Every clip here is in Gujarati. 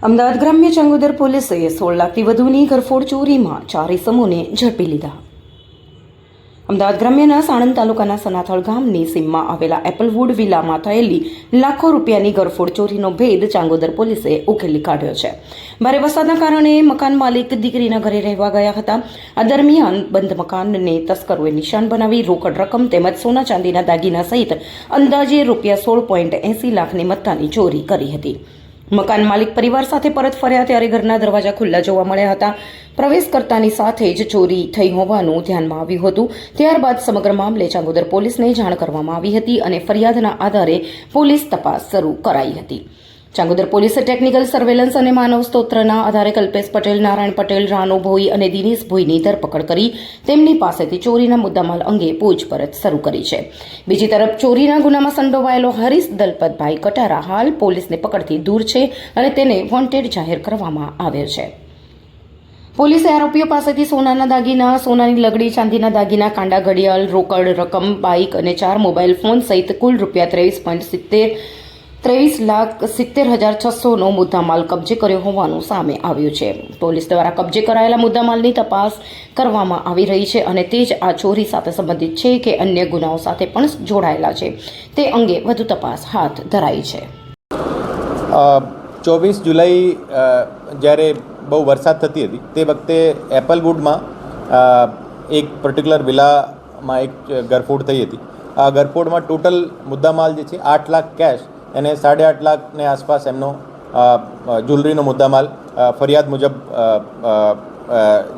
અમદાવાદ ગ્રામ્ય ચાંગોદર પોલીસે 16 લાખથી વધુની ઘરફોડ ચોરીમાં 4 ઇસમોને ઝડપી લીધા. અમદાવાદ ગ્રામ્યના સાણંદ તાલુકાના સનાથળ ગામની સીમમાં આવેલા એપલવુડ વિલામાં થયેલી લાખો રૂપિયાની ઘરફોડ ચોરીનો ભેદ ચાંગોદર પોલીસે ઉકેલી કાઢ્યો છે. ભારે વરસાદના કારણે મકાન માલિક દીકરીના ઘરે રહેવા ગયા હતા. આ દરમિયાન બંધ મકાનને તસ્કરોએ નિશાન બનાવી રોકડ રકમ તેમજ સોના ચાંદીના દાગીના સહિત અંદાજે રૂપિયા 16.80 લાખની મત્તાની ચોરી કરી હતી. મકાન માલિક પરિવાર સાથે પરત ફર્યા ત્યારે ઘરના દરવાજા ખુલ્લા જોવા મળ્યા હતા. પ્રવેશ કરતાની સાથે જ ચોરી થઈ હોવાનું ધ્યાનમાં આવ્યું હતું. ત્યારબાદ સમગ્ર મામલે ચાંગોદર પોલીસને જાણ કરવામાં આવી હતી અને ફરિયાદના આધારે પોલીસ તપાસ શરૂ કરાઈ હતી. ચાંગોદર પોલીસે ટેકનિકલ સર્વેલન્સ અને માનવ સ્તોત્રના આધારે કલ્પેશ પટેલ, નારાયણ પટેલ, રાનુ ભોઈ અને દિનેશ ભોઈની ધરપકડ કરી તેમની પાસેથી ચોરીના મુદ્દામાલ અંગે પૂછપરછ શરૂ કરી છે. બીજી તરફ ચોરીના ગુનામાં સંડોવાયેલો હરીશ દલપતભાઈ કટારા હાલ પોલીસને પકડથી દૂર છે અને તેને વોન્ટેડ જાહેર કરવામાં આવ્યો છે. પોલીસે આરોપીઓ પાસેથી સોનાના દાગીના, સોનાની લગડી, ચાંદીના દાગીના, કાંડા ઘડિયાળ, રોકડ રકમ, બાઇક અને 4 મોબાઈલ ફોન સહિત કુલ રૂપિયા 23,70,600નો મુદ્દામાલ કબજે કર્યો હોવાનું સામે આવ્યું છે. પોલીસ દ્વારા કબજે કરાયેલા મુદ્દામાલની તપાસ કરવામાં આવી રહી છે અને તે જ આ ચોરી સાથે સંબંધિત છે કે અન્ય ગુનાઓ સાથે પણ જોડાયેલા છે તે અંગે વધુ તપાસ હાથ ધરાઈ છે. 24 જુલાઈ જ્યારે બહુ વરસાદ થતી હતી તે વખતે એપલવુડમાં એક પર્ટિક્યુલર વિલામાં એક ઘરફોડ થઈ હતી. આ ઘરફોડમાં ટોટલ મુદ્દામાલ જે છે 8 લાખ કેશ અને 8.5 લાખની આસપાસ એમનો જ્વેલરીનો મુદ્દામાલ ફરિયાદ મુજબ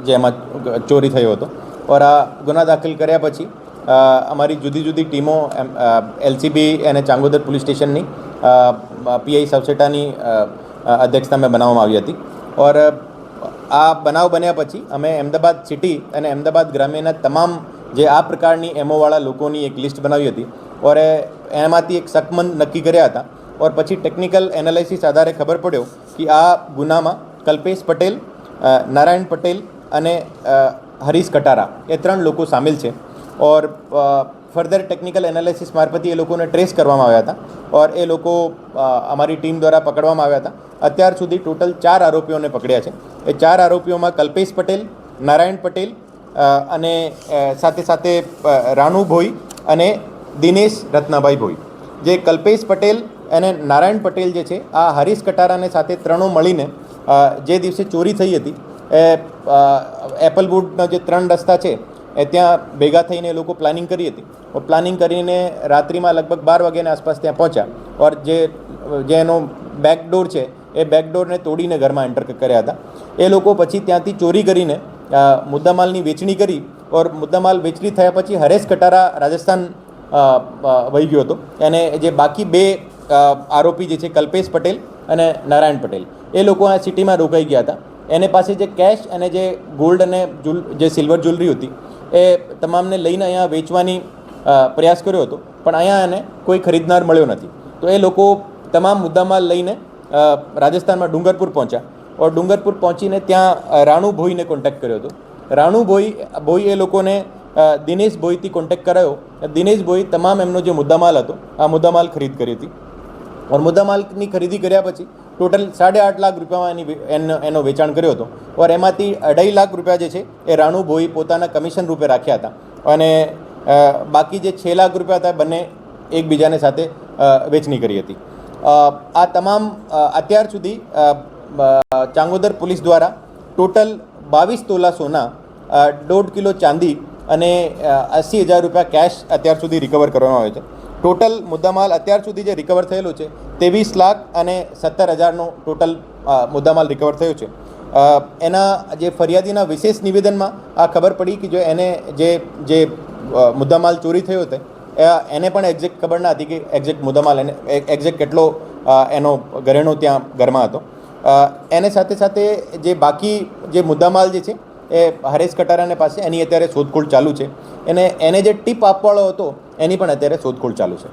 જેમાં ચોરી થયો હતો. ઓર આ ગુના દાખલ કર્યા પછી અમારી જુદી જુદી ટીમો એલસીબી અને ચાંગોદર પોલીસ સ્ટેશનની પીઆઈ સવસેટાની અધ્યક્ષતામાં બનાવવામાં આવી હતી. ઓર આ બનાવ બન્યા પછી અમે અમદાવાદ સિટી અને અમદાવાદ ગ્રામ્યના તમામ જે આ પ્રકારની એમઓવાળા લોકોની એક લિસ્ટ બનાવી હતી ઓર એમાંથી એક શકમંદ નક્કી કર્યા હતા. ઓર પછી ટેકનિકલ એનાલિસિસ આધારે ખબર પડ્યો કે આ ગુનામાં કલ્પેશ પટેલ, નારાયણ પટેલ અને હરીશ કટારા એ 3 લોકો સામેલ છે. ઓર ફર્ધર ટેકનિકલ એનાલિસિસ મારફતે એ લોકોને ટ્રેસ કરવામાં આવ્યા હતા ઓર એ લોકો અમારી ટીમ દ્વારા પકડવામાં આવ્યા હતા. અત્યાર સુધી ટોટલ 4 આરોપીઓને પકડ્યા છે. એ 4 આરોપીઓમાં કલ્પેશ પટેલ, નારાયણ પટેલ અને સાથે સાથે રાનુ ભોઈ અને દિનેશ રત્નાભાઈ ભોઈ. જે કલ્પેશ પટેલ અને નારાયણ પટેલ જે છે આ હરીશ કટારાને સાથે 3 મળીને જે દિવસે ચોરી થઈ હતી એ એપલવુડના જે 3 રસ્તા છે એ ત્યાં ભેગા થઈને એ લોકો પ્લાનિંગ કરી હતી. પ્લાનિંગ કરીને રાત્રિમાં લગભગ 12 વાગ્યાની આસપાસ ત્યાં પહોંચ્યા ઓર જે એનો બેકડોર છે એ બેકડોરને તોડીને ઘરમાં એન્ટર કર્યા હતા. એ લોકો પછી ત્યાંથી ચોરી કરીને મુદ્દામાલની વેચણી કરી ઓર મુદ્દામાલ વેચણી થયા પછી હરેશ કટારા રાજસ્થાન વહી ગયો હતો. અને જે બાકી 2 આરોપી જે છે કલ્પેશ પટેલ અને નારાયણ પટેલ એ લોકો આ સિટીમાં રોકાઈ ગયા હતા. એને પાસે જે કેશ અને જે ગોલ્ડ અને જે સિલ્વર જ્વેલરી હતી એ તમામને લઈને અહીંયા વેચવાની પ્રયાસ કર્યો હતો, પણ અહીંયા એને કોઈ ખરીદનાર મળ્યો નથી. તો એ લોકો તમામ મુદ્દામાલ લઈને રાજસ્થાનમાં ડુંગરપુર પહોંચ્યા ઓર ડુંગરપુર પહોંચીને ત્યાં રાનુ ભોઈને કોન્ટેક્ટ કર્યો હતો. રાનુ ભોઈ એ લોકોને દિનેશ ભોઈથી કોન્ટેક્ટ કરાયો. દિનેશ ભોઈ તમામ એમનો જે મુદ્દામાલ હતો આ મુદ્દામાલ ખરીદ કરી હતી ઓર મુદ્દામાલની ખરીદી કર્યા પછી ટોટલ 8.5 લાખ રૂપિયામાં એનો વેચાણ કર્યો હતો. ઓર એમાંથી 2.5 લાખ રૂપિયા જે છે એ રાનુ ભોઈ પોતાના કમિશન રૂપે રાખ્યા હતા અને બાકી જે 6 લાખ રૂપિયા હતા બંને એકબીજાને સાથે વેચણી કરી હતી. આ તમામ અત્યાર સુધી ચાંગોદર પોલીસ દ્વારા ટોટલ 22 તોલા સોના, 1.5 કિલો ચાંદી અને 80,000 રૂપિયા કેશ અત્યાર સુધી રિકવર કરવામાં આવ્યો છે. ટોટલ મુદ્દામાલ અત્યાર સુધી જે રિકવર થયેલો છે 23 લાખ અને 17,000નો ટોટલ મુદ્દામાલ રિકવર થયો છે. એના જે ફરિયાદીના વિશેષ નિવેદનમાં આ ખબર પડી કે જો એને જે મુદ્દામાલ ચોરી થયો હતો એને પણ એક્ઝેક્ટ ખબર ના હતી કે એક્ઝેક્ટ મુદ્દામાલ એને એક્ઝેક્ટ કેટલો એનો ઘરેણો ત્યાં ઘરમાં હતો. એને સાથે સાથે જે બાકી જે મુદ્દામાલ જે છે એ હરેશ કટારાને પાસે એની અત્યારે શોધખોળ ચાલુ છે. એને જે ટીપ આપવાળો હતો એની પણ અત્યારે શોધખોળ ચાલુ છે.